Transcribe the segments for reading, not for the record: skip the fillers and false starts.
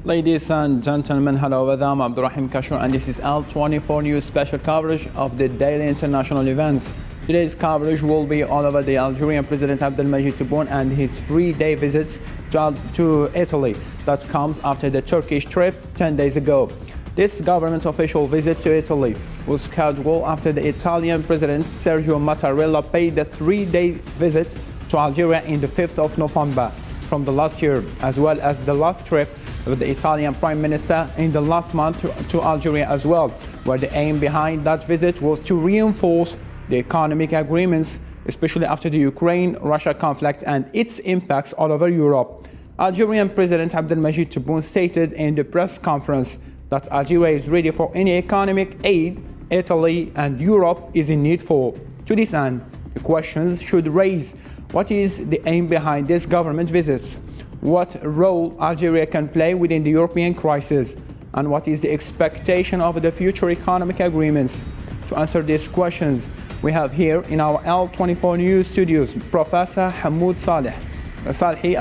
Ladies and gentlemen, hello, I'm Abdurrahim Kashur and this is L24 News special coverage of the daily international events. Today's coverage will be all over the Algerian President Abdelaziz Tebboune and his 3-day visits to Italy that comes after the Turkish trip 10 days ago. This government official visit to Italy was scheduled after the Italian President Sergio Mattarella paid the 3-day visit to Algeria in the 5th of November from the last year, as well as the last trip with the Italian Prime Minister in the last month to Algeria as well, where the aim behind that visit was to reinforce the economic agreements, especially after the Ukraine-Russia conflict and its impacts all over Europe. Algerian President Abdelaziz Tebboune stated in the press conference that Algeria is ready for any economic aid Italy and Europe is in need for. To this end, the questions should raise: what is the aim behind these government visits? What role Algeria can play within the European crisis? And what is the expectation of the future economic agreements? To answer these questions, we have here in our L24 News studios Professor Hamoud Salhi,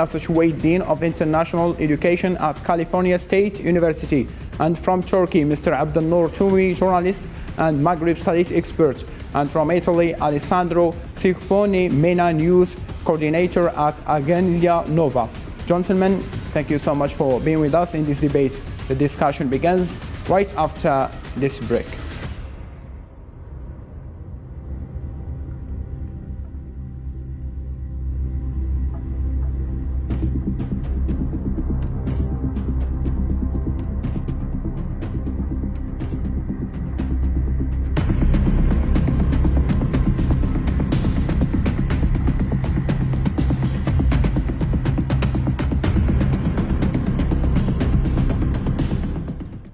Associate Dean of International Education at California State University, and from Turkey, Mr. Abdelnour Toumi, journalist and Maghreb Studies expert, and from Italy, Alessandro Ciccone, MENA News Coordinator at Agenzia Nova. Gentlemen, thank you so much for being with us in this debate. The discussion begins right after this break.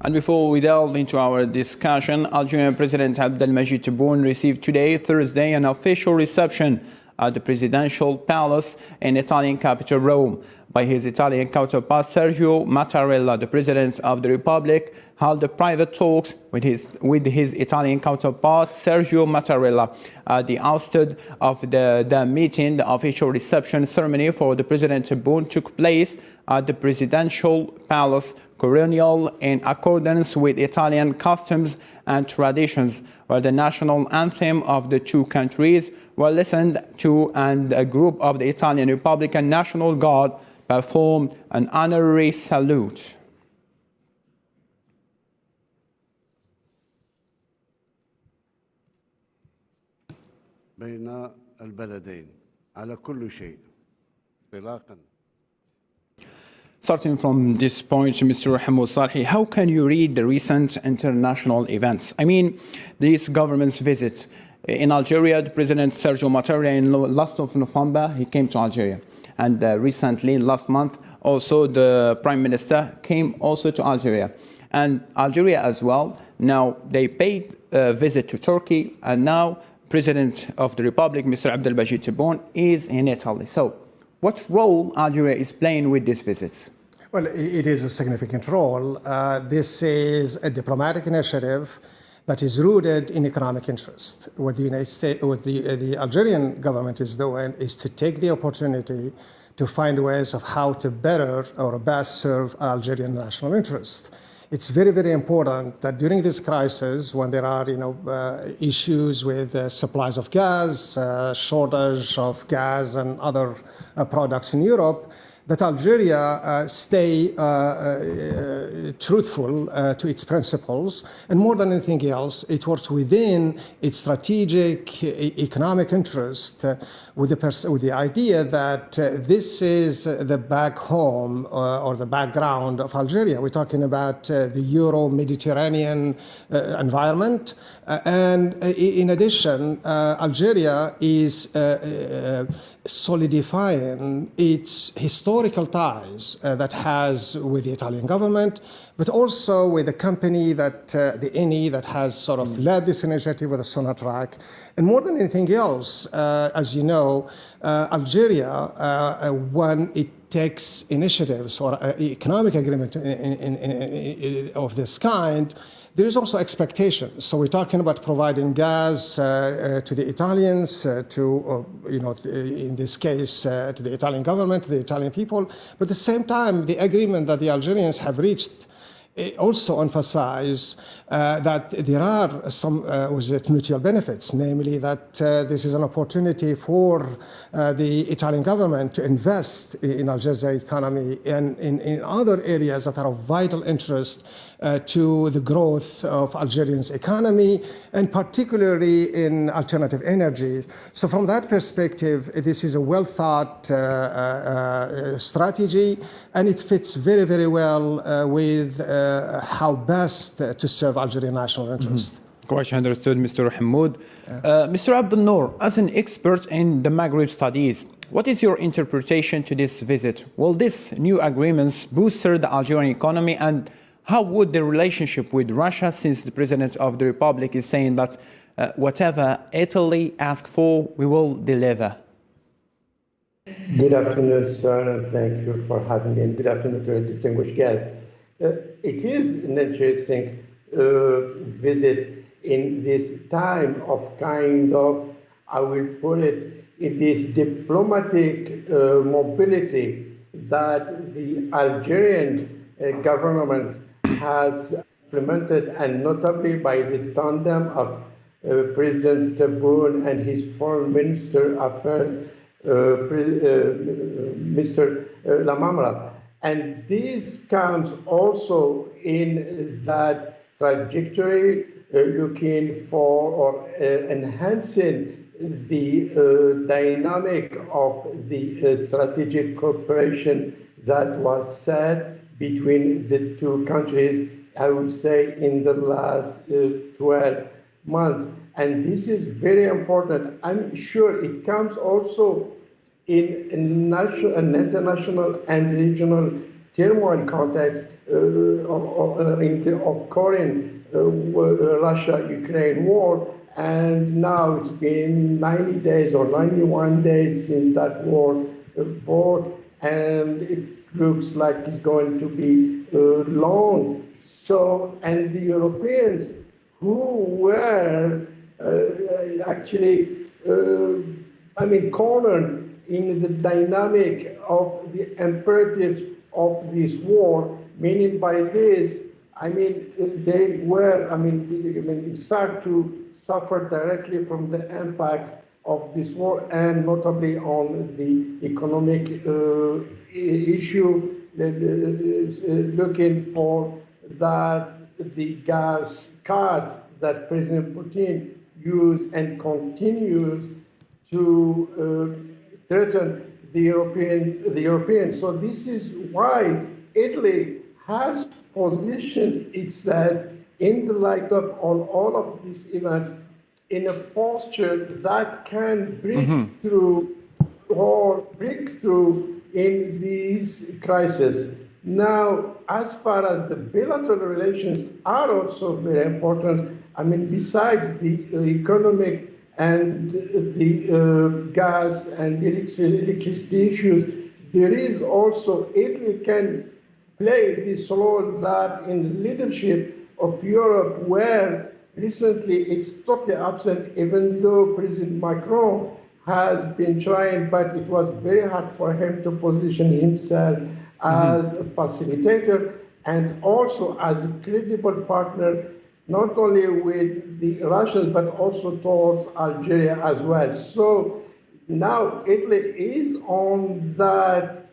And before we delve into our discussion, Algerian President Abdelaziz Tebboune received today, Thursday, an official reception at the presidential palace in Italian capital Rome by his Italian counterpart Sergio Mattarella. The President of the Republic held the private talks with his Italian counterpart Sergio Mattarella. The outset of the meeting, the official reception ceremony for the President Tebboune took place at the presidential palace Coronial in accordance with Italian customs and traditions, where the national anthem of the two countries were listened to and a group of the Italian Republican National Guard performed an honorary salute. بين البلدين على كل شيء انطلاقا. Starting from this point, Mr. Hamoud Salhi, how can you read the recent international events? I mean, this government's visit in Algeria, the President Sergio Mattarella in last of November, he came to Algeria. And recently, last month, also the Prime Minister came also to Algeria. And Algeria as well, now they paid a visit to Turkey, and now President of the Republic, Mr. Abdelaziz Tebboune, is in Italy. So, what role Algeria is playing with these visits? Well, it is a significant role. This is a diplomatic initiative that is rooted in economic interest. What the United States, what the Algerian government is doing is to take the opportunity to find ways of how to better or best serve Algerian national interest. It's very, very important that during this crisis, when there are issues with supplies of gas, shortage of gas and other products in Europe, that Algeria stay truthful to its principles, and more than anything else, it works within its strategic economic interest with the idea that this is the back home or the background of Algeria. We're talking about the Euro-Mediterranean environment, and in addition, Algeria is solidifying its historical ties that has with the Italian government, but also with the company that, the Eni, that has sort of led this initiative with the Sonatrach. And more than anything else, as you know, Algeria, when it takes initiatives or economic agreement of this kind, there is also expectation. So we're talking about providing gas to the Italians, in this case, to the Italian government, to the Italian people. But at the same time, the agreement that the Algerians have reached also emphasize that there are some mutual benefits, namely that this is an opportunity for the Italian government to invest in Algeria's economy and in other areas that are of vital interest to the growth of Algerian's economy, and particularly in alternative energy. So from that perspective, this is a well-thought strategy, and it fits very, very well with how best to serve Algerian national interest. Quite understood, Mr. Hamoud. Mr. Abdel Noor, as an expert in the Maghreb studies, what is your interpretation to this visit? Will these new agreements boost the Algerian economy, and how would the relationship with Russia, since the President of the Republic is saying that whatever Italy asks for, we will deliver? Good afternoon, sir, and thank you for having me, and good afternoon to our distinguished guests. It is an interesting visit in this time of I will put it, in this diplomatic mobility that the Algerian government has implemented, and notably by the tandem of President Tebboune and his Foreign Minister Affairs, Mr. Lamamra. And this comes also in that trajectory looking for or enhancing the dynamic of the strategic cooperation that was set between the two countries, I would say, in the last 12 months. And this is very important. I'm sure it comes also in an international and regional turmoil context in the occurring Russia-Ukraine war. And now it's been 90 days or 91 days since that war broke, and it looks like it's going to be long. So, and the Europeans who were cornered in the dynamic of the imperatives of this war, meaning by this, they were, start to suffer directly from the impact of this war, and notably on the economic issue, looking for that the gas card that President Putin used and continues to threaten the Europeans. So this is why Italy has positioned itself in the light of all of these events in a posture that can break through in these crises. Now, as far as the bilateral relations are also very important, besides the economic and the gas and electricity issues, there is also, Italy can play this role that in the leadership of Europe, where recently it's totally absent, even though President Macron has been trying, but it was very hard for him to position himself as a facilitator and also as a credible partner, not only with the Russians, but also towards Algeria as well. So now Italy is on that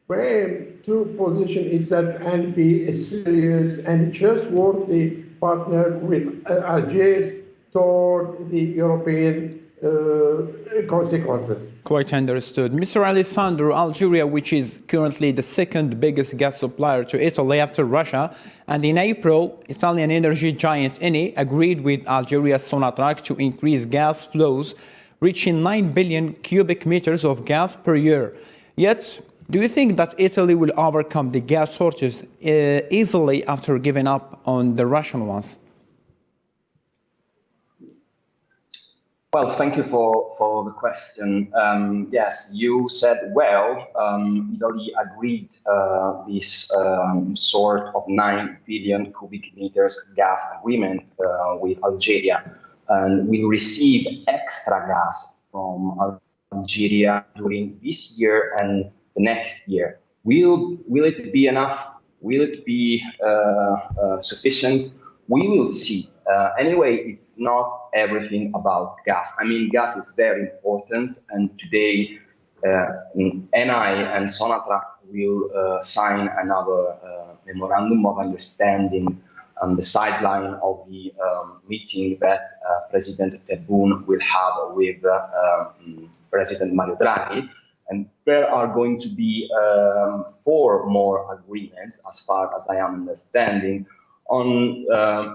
frame to position itself and be a serious and trustworthy partner with Algiers toward the European consequences. Quite understood. Mr. Alessandro, Algeria, which is currently the second biggest gas supplier to Italy after Russia, and in April, Italian energy giant Eni agreed with Algeria's Sonatrach to increase gas flows, reaching 9 billion cubic meters of gas per year. Yet, do you think that Italy will overcome the gas shortages easily after giving up on the Russian ones? Well, thank you for the question. Yes, you said well, Italy agreed this sort of 9 billion cubic meters gas agreement with Algeria. And we received extra gas from Algeria during this year and the next year. Will it be enough? Will it be sufficient? We will see. Anyway, it's not everything about gas. I mean, gas is very important, and today NI and Sonatrach will sign another memorandum of understanding on the sideline of the meeting that President Tebboune will have with President Mario Draghi. And there are going to be 4 more agreements, as far as I am understanding, on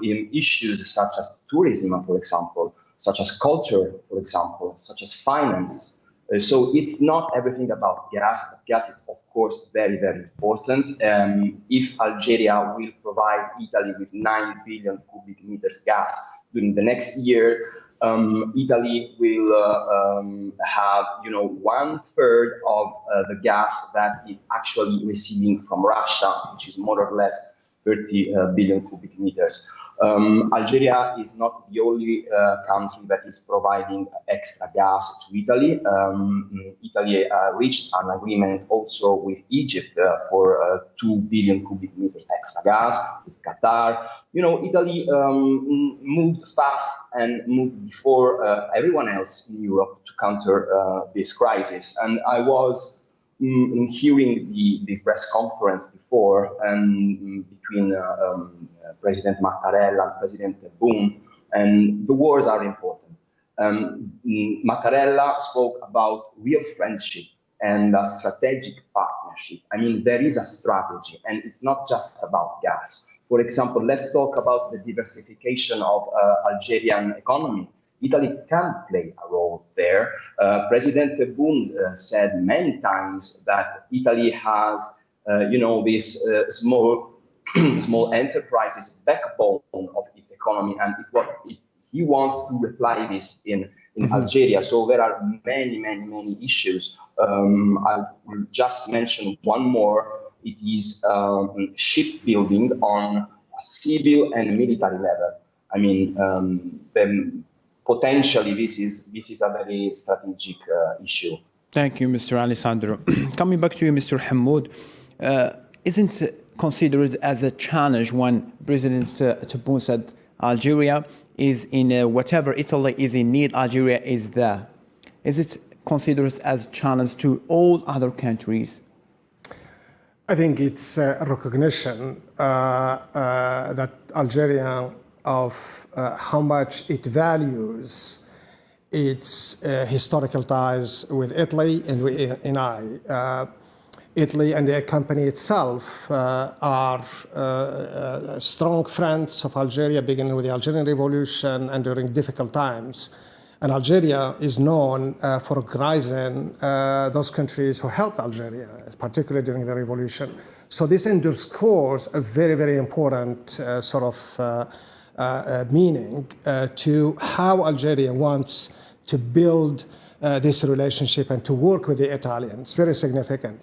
in issues such as tourism, for example, such as culture, for example, such as finance. So it's not everything about gas, but gas is, of course, very, very important. If Algeria will provide Italy with 9 billion cubic meters gas during the next year, Italy will have, 1/3 of the gas that is actually receiving from Russia, which is more or less 30 billion cubic meters. Algeria is not the only country that is providing extra gas to Italy. Italy reached an agreement also with Egypt for 2 billion cubic meters extra gas, with Qatar. Italy moved fast and moved before everyone else in Europe to counter this crisis. And I was hearing the press conference before between President Mattarella and President Tebboune, and the words are important. Mattarella spoke about real friendship and a strategic partnership. I mean, there is a strategy, and it's not just about gas. For example, let's talk about the diversification of Algerian economy. Italy can play a role there. President Tebboune said many times that Italy has, this small enterprises backbone of its economy, and he wants to reply this in Algeria. So there are many, many, many issues. I will just mention one more. It is shipbuilding on a civil and military level. I mean, potentially this is a very strategic issue. Thank you, Mr. Alessandro. Coming back to you, Mr. Hammoud, isn't it considered as a challenge when President Tebboune said Algeria is in whatever Italy is in need, Algeria is there? Is it considered as a challenge to all other countries? I think it's a recognition that Algeria of how much it values its historical ties with Italy and Italy and the company itself are strong friends of Algeria, beginning with the Algerian Revolution and during difficult times. And Algeria is known for recognizing those countries who helped Algeria, particularly during the revolution. So this underscores a very, very important meaning to how Algeria wants to build this relationship and to work with the Italians. Very significant.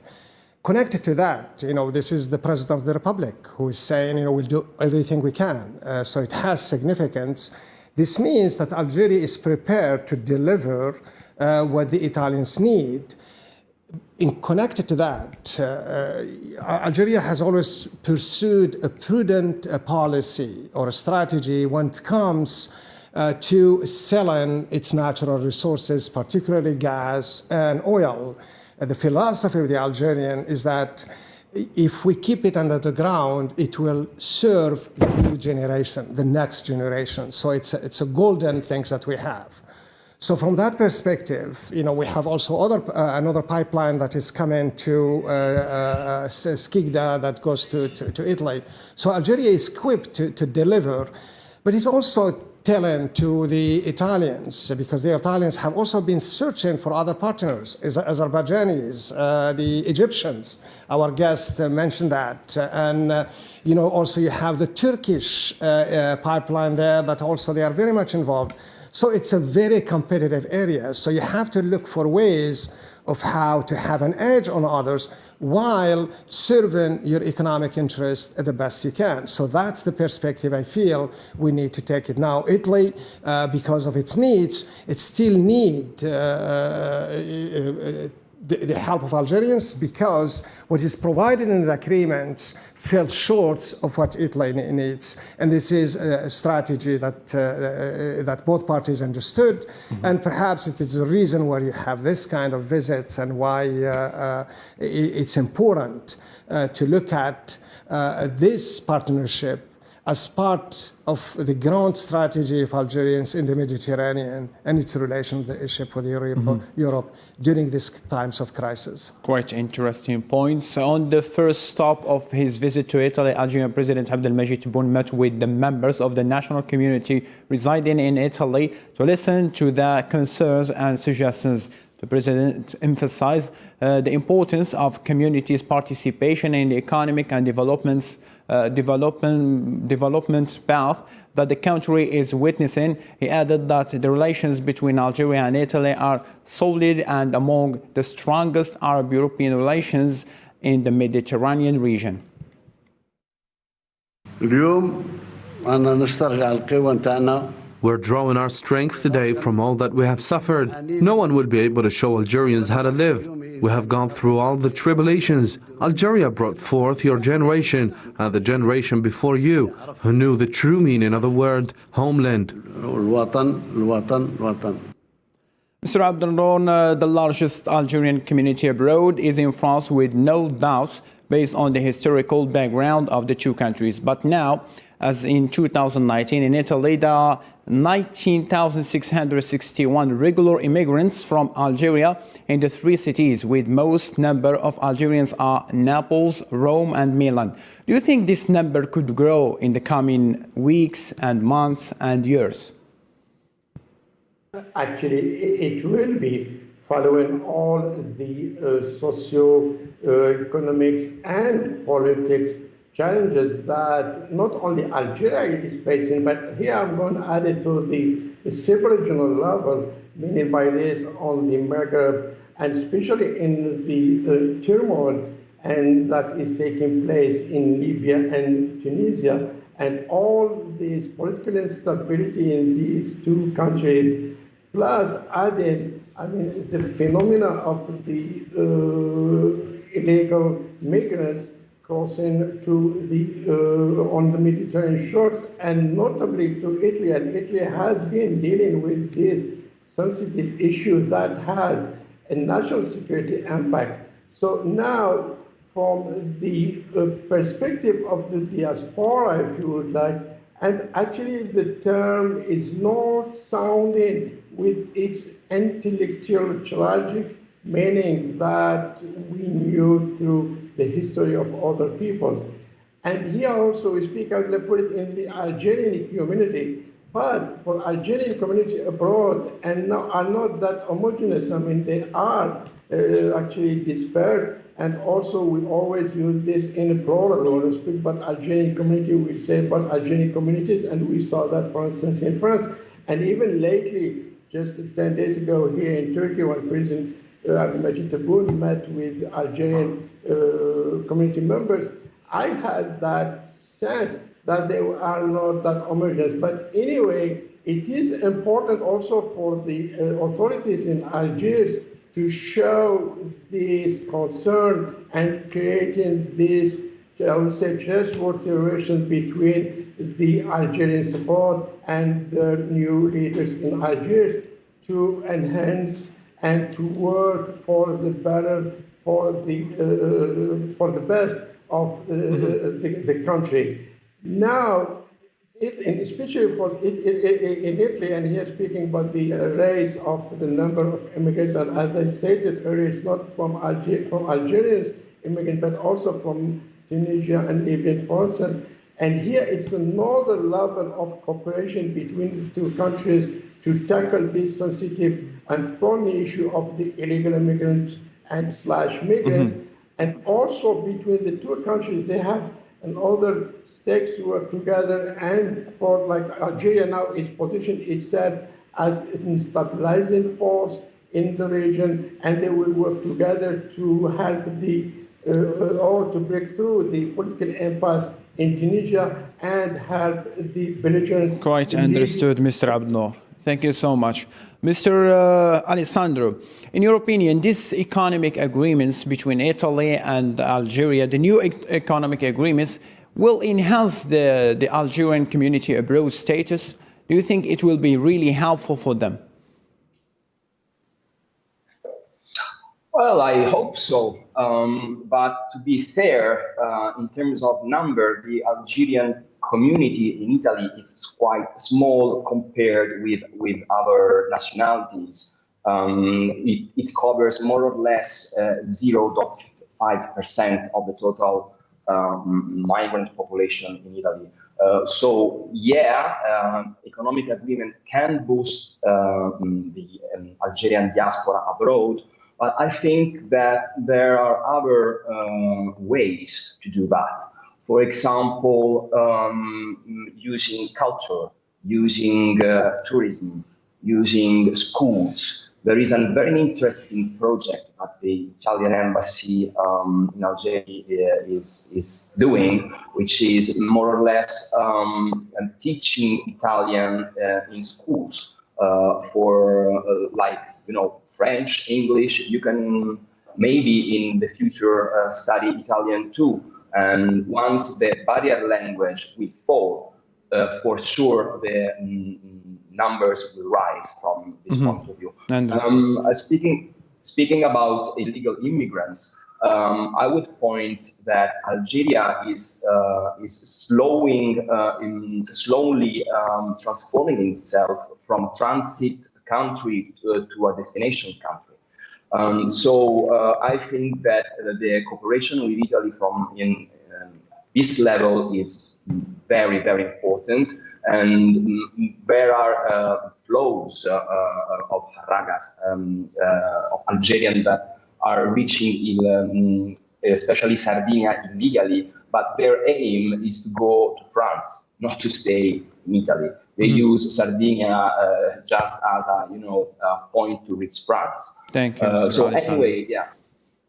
Connected to that, this is the President of the Republic who is saying, we'll do everything we can. So it has significance. This means that Algeria is prepared to deliver what the Italians need. Connected to that, Algeria has always pursued a prudent policy or a strategy when it comes to selling its natural resources, particularly gas and oil. The philosophy of the Algerian is that if we keep it under the ground, it will serve the new generation, the next generation. So it's a golden thing that we have. So from that perspective, we have also another pipeline that is coming to Skikda that goes to Italy. So Algeria is equipped to deliver, but it also telling to the Italians, because the Italians have also been searching for other partners, Azerbaijanis, the Egyptians. Our guest mentioned that. And, also you have the Turkish pipeline there that also they are very much involved. So it's a very competitive area. So you have to look for ways of how to have an edge on others while serving your economic interest the best you can. So that's the perspective I feel we need to take it. Now, Italy, because of its needs, it still needs the help of Algerians, because what is provided in the agreements fell short of what Italy needs. And this is a strategy that both parties understood. And perhaps it is the reason why you have this kind of visits and why it's important to look at this partnership as part of the grand strategy of Algerians in the Mediterranean and its relationship with Europe during these times of crisis. Quite interesting points. On the first stop of his visit to Italy, Algerian President Abdelaziz Tebboune met with the members of the national community residing in Italy to listen to their concerns and suggestions. The President emphasized the importance of communities' participation in the economic and development path that the country is witnessing. He added that the relations between Algeria and Italy are solid and among the strongest Arab-European relations in the Mediterranean region. We're drawing our strength today from all that we have suffered. No one will be able to show Algerians how to live. We have gone through all the tribulations. Algeria brought forth your generation and the generation before you, who knew the true meaning of the word homeland. Mr. Abdelron, the largest Algerian community abroad is in France, with no doubts, based on the historical background of the two countries. But now, as in 2019 in Italy, there are 19,661 regular immigrants from Algeria in the three cities, with most number of Algerians are Naples, Rome and Milan. Do you think this number could grow in the coming weeks and months and years? Actually, it will be, following all the socio-economics and politics challenges that not only Algeria is facing, but here I'm going to add it to the sub-regional level, meaning by this on the Maghreb, and especially in the turmoil and that is taking place in Libya and Tunisia, and all this political instability in these two countries, plus added, the phenomena of the illegal migrants crossing to on the Mediterranean shores, and notably to Italy. And Italy has been dealing with this sensitive issue that has a national security impact. So now, from the perspective of the diaspora, if you would like, and actually the term is not sounding with its intellectual tragic meaning that we knew through the history of other peoples. And here also we speak, I will put it in the Algerian community, but for Algerian community abroad and now are not that homogeneous. They are actually dispersed, and also we always use this in a plural. When we speak about Algerian community, we say about Algerian communities, and we saw that, for instance, in France, and even lately, just 10 days ago here in Turkey, when President Abdelaziz Tebboune met with Algerian community members, I had that sense that they are not that homogeneous. But anyway, it is important also for the authorities in Algiers to show this concern and creating this, I would say, trustworthy relation between the Algerian support and the new leaders in Algiers to enhance and to work for the better, for the best of the country. Now, especially in Italy, and here speaking about the rise of the number of immigrants, and as I stated earlier, it's not from Algerians immigrants, but also from Tunisia and Libya, for instance. And here it's another level of cooperation between the two countries to tackle this sensitive and thorny issue of the illegal immigrants and slash migrants. And also between the two countries, they have another stakes to work together, and for like Algeria now is positioned itself as a stabilizing force in the region, and they will work together to help the or to break through the political impasse in Tunisia and help the belligerents. Quite understood, Mr. Abdel. Thank you so much. Mr. Alessandro, in your opinion, these economic agreements between Italy and Algeria, the new economic agreements, will enhance the Algerian community abroad status? Do you think it will be really helpful for them? Well, I hope so. But to be fair, in terms of number, the Algerian community in Italy is quite small compared with other nationalities. It covers more or less 0.5% of the total migrant population in Italy. So, economic agreement can boost the Algerian diaspora abroad. But I think that there are other ways to do that. For example, using culture, using tourism, using schools. There is a very interesting project that the Italian embassy in Algeria is doing, which is more or less teaching Italian in schools for French, English. You can maybe in the future study Italian too. And once the barrier language will fall, for sure the numbers will rise from this point of view. Speaking about illegal immigrants, I would point that Algeria is slowly transforming itself from transit country to a destination country. So I think that the cooperation with Italy from this level is very, very important. And there are flows of Haragas, of Algerians that are reaching, especially Sardinia, illegally. But their aim is to go to France, not to stay in Italy. They use Sardinia just as a point to reach France. Thank you. So anyway, yeah.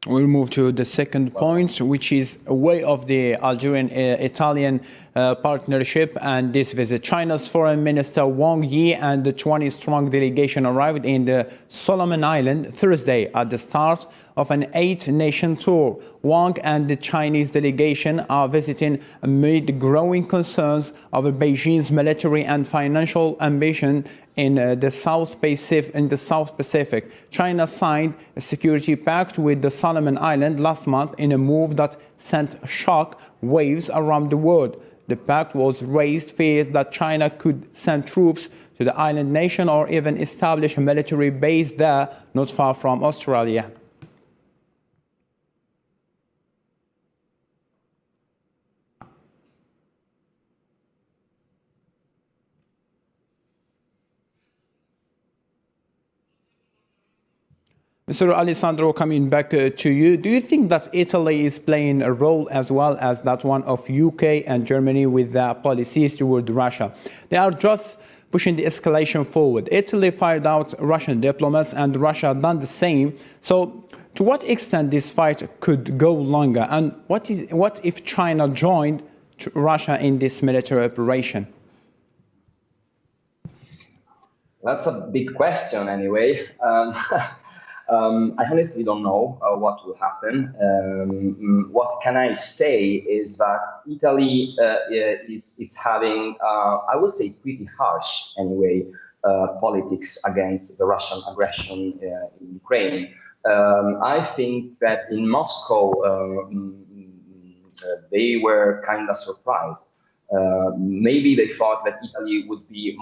We'll move to the second point, which is a way of the Algerian-Italian partnership and this visit. China's Foreign Minister Wang Yi and the 20-strong delegation arrived in the Solomon Islands Thursday at the start of an 8-nation tour. Wang and the Chinese delegation are visiting amid growing concerns over Beijing's military and financial ambition in the South Pacific. China signed a security pact with the Solomon Islands last month in a move that sent shock waves around the world. The pact was raised fears that China could send troops to the island nation or even establish a military base there, not far from Australia. Mr. Alessandro, coming back to you, do you think that Italy is playing a role as well as that one of UK and Germany with their policies toward Russia? They are just pushing the escalation forward. Italy fired out Russian diplomats and Russia done the same. So to what extent this fight could go longer? And what if China joined Russia in this military operation? That's a big question anyway. I honestly don't know what will happen. What can I say is that Italy is having, I would say, pretty harsh anyway, politics against the Russian aggression in Ukraine. I think that in Moscow, they were kind of surprised. Maybe they thought that Italy would be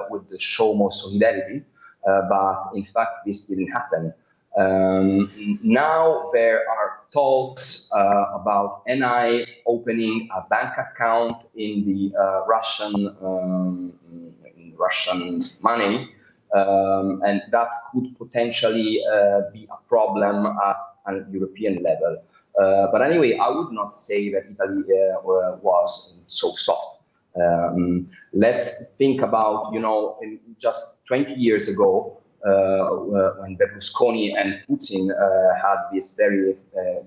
would show more solidarity. But in fact, this didn't happen. Now there are talks about NI opening a bank account in the Russian money, and that could potentially be a problem at a European level. But anyway, I would not say that Italy was so soft. Let's think about, just 20 years ago, when Berlusconi and Putin had this very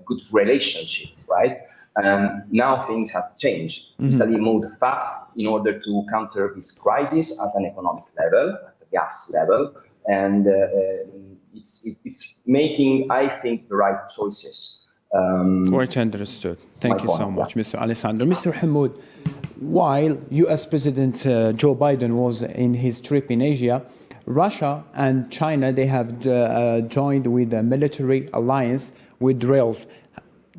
good relationship, right? And now things have changed. Italy moved fast in order to counter this crisis at an economic level, at the gas level, and it's making, I think, the right choices. Quite understood. Thank you so much, Mr. Alessandro. Mr. Hamoud, while U.S. President Joe Biden was in his trip in Asia, Russia and China, they have joined with a military alliance with drills.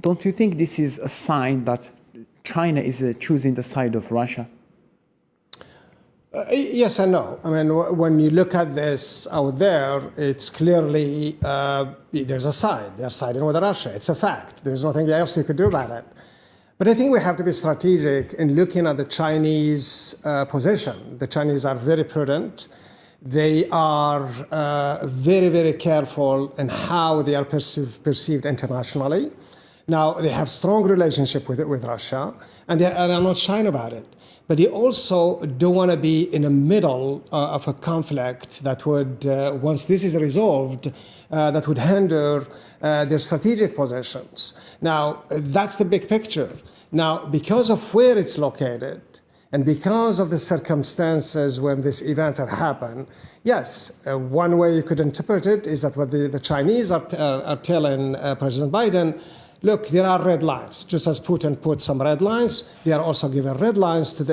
Don't you think this is a sign that China is choosing the side of Russia? Yes and no. I mean, when you look at this out there, it's clearly there's a side. They're siding with Russia. It's a fact. There's nothing else you could do about it. But I think we have to be strategic in looking at the Chinese position. The Chinese are very prudent. They are very, very careful in how they are perceived internationally. Now, they have strong relationship with Russia, and they are not shy about it. But they also don't want to be in the middle of a conflict that would, once this is resolved, that would hinder their strategic positions. Now, that's the big picture. Now, because of where it's located, and because of the circumstances when these events have happened, yes, one way you could interpret it is that what the Chinese are telling President Biden, look, there are red lines. Just as Putin put some red lines, they are also giving red lines to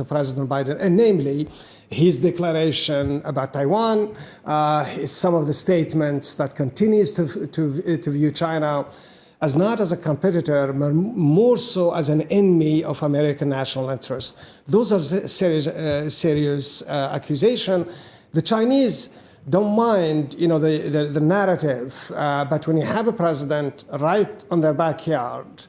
President Biden, and namely his declaration about Taiwan, some of the statements that continues to view China as not as a competitor, but more so as an enemy of American national interest. Those are serious accusations. The Chinese don't mind, the narrative, but when you have a president right on their backyard,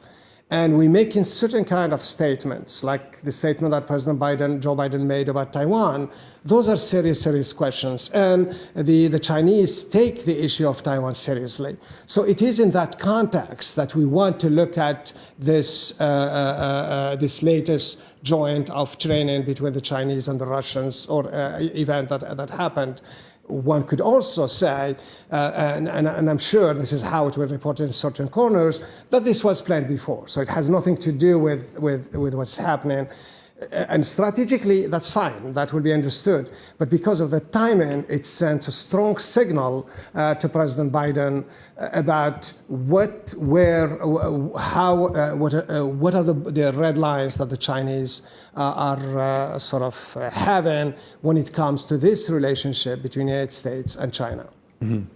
and we're making certain kind of statements, like the statement that Joe Biden made about Taiwan, those are serious questions. And the Chinese take the issue of Taiwan seriously. So it is in that context that we want to look at this latest joint of training between the Chinese and the Russians, or event that happened. One could also say, and I'm sure this is how it will report in certain corners, that this was planned before. So it has nothing to do with what's happening. And strategically, that's fine. That will be understood. But because of the timing, it sends a strong signal to President Biden about what are the red lines that the Chinese are sort of having when it comes to this relationship between the United States and China.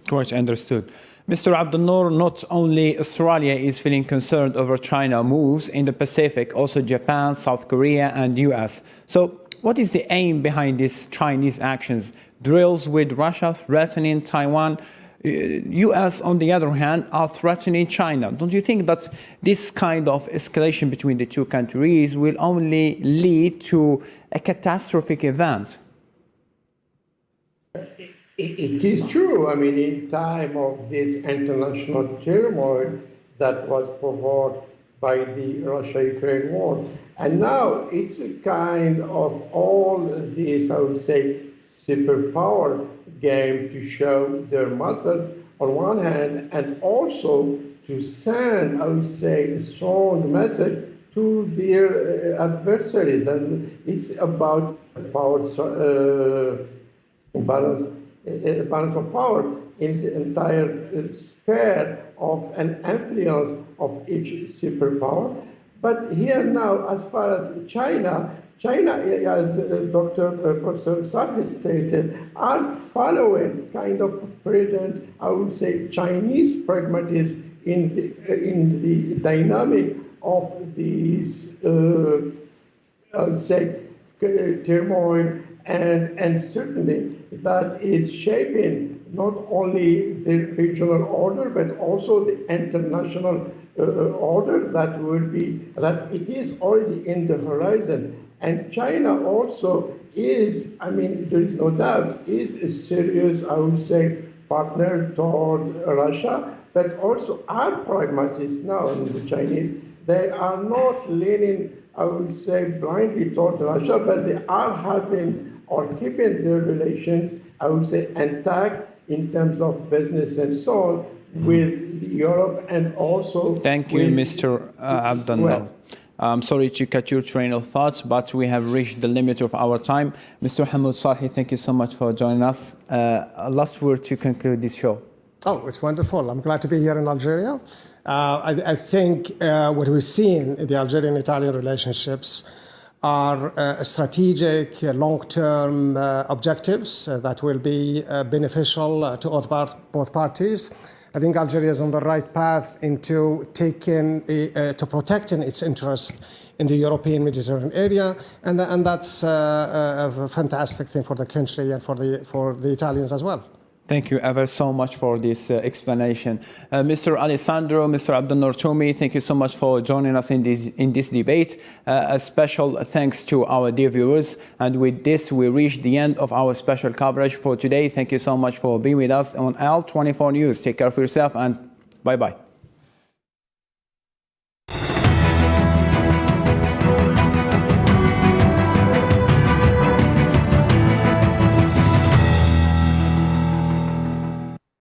Quite understood. Mr. Abdelnour, not only Australia is feeling concerned over China moves in the Pacific, also Japan, South Korea, and US. So what is the aim behind these Chinese actions? Drills with Russia threatening Taiwan. US, on the other hand, are threatening China. Don't you think that this kind of escalation between the two countries will only lead to a catastrophic event? It is true. I mean, in time of this international turmoil that was provoked by the Russia-Ukraine war, and now it's a kind of all this, I would say, superpower game to show their muscles on one hand, and also to send, I would say, a strong message to their adversaries. And it's about power balance of power in the entire sphere of an influence of each superpower. But here now, as far as China, as Professor Safi stated, are following kind of prudent, I would say, Chinese pragmatism in the dynamic of these, I would say, turmoil and certainly that is shaping not only the regional order but also the international order that it is already in the horizon. And China also is, I mean, there is no doubt, is a serious, I would say, partner toward Russia, but also are pragmatists now. I mean, the Chinese, they are not leaning, I would say, blindly toward Russia, but they are having or keeping their relations, I would say, intact in terms of business and so on with Europe and also. Thank you, Mr. Abdullah. I'm sorry to cut your train of thoughts, but we have reached the limit of our time. Mr. Hamoud Sarhi, thank you so much for joining us. Last word to conclude this show. Oh, it's wonderful. I'm glad to be here in Algeria. I think what we've seen in the Algerian-Italian relationships are strategic, long-term objectives that will be beneficial to both parties. I think Algeria is on the right path into protecting its interest in the European Mediterranean area, and that's a fantastic thing for the country and for the Italians as well. Thank you ever so much for this explanation. Mr. Alessandro, Mr. Abdel Nour Toumi, thank you so much for joining us in this debate. A special thanks to our dear viewers. And with this, we reach the end of our special coverage for today. Thank you so much for being with us on Al24 News. Take care of yourself and bye-bye.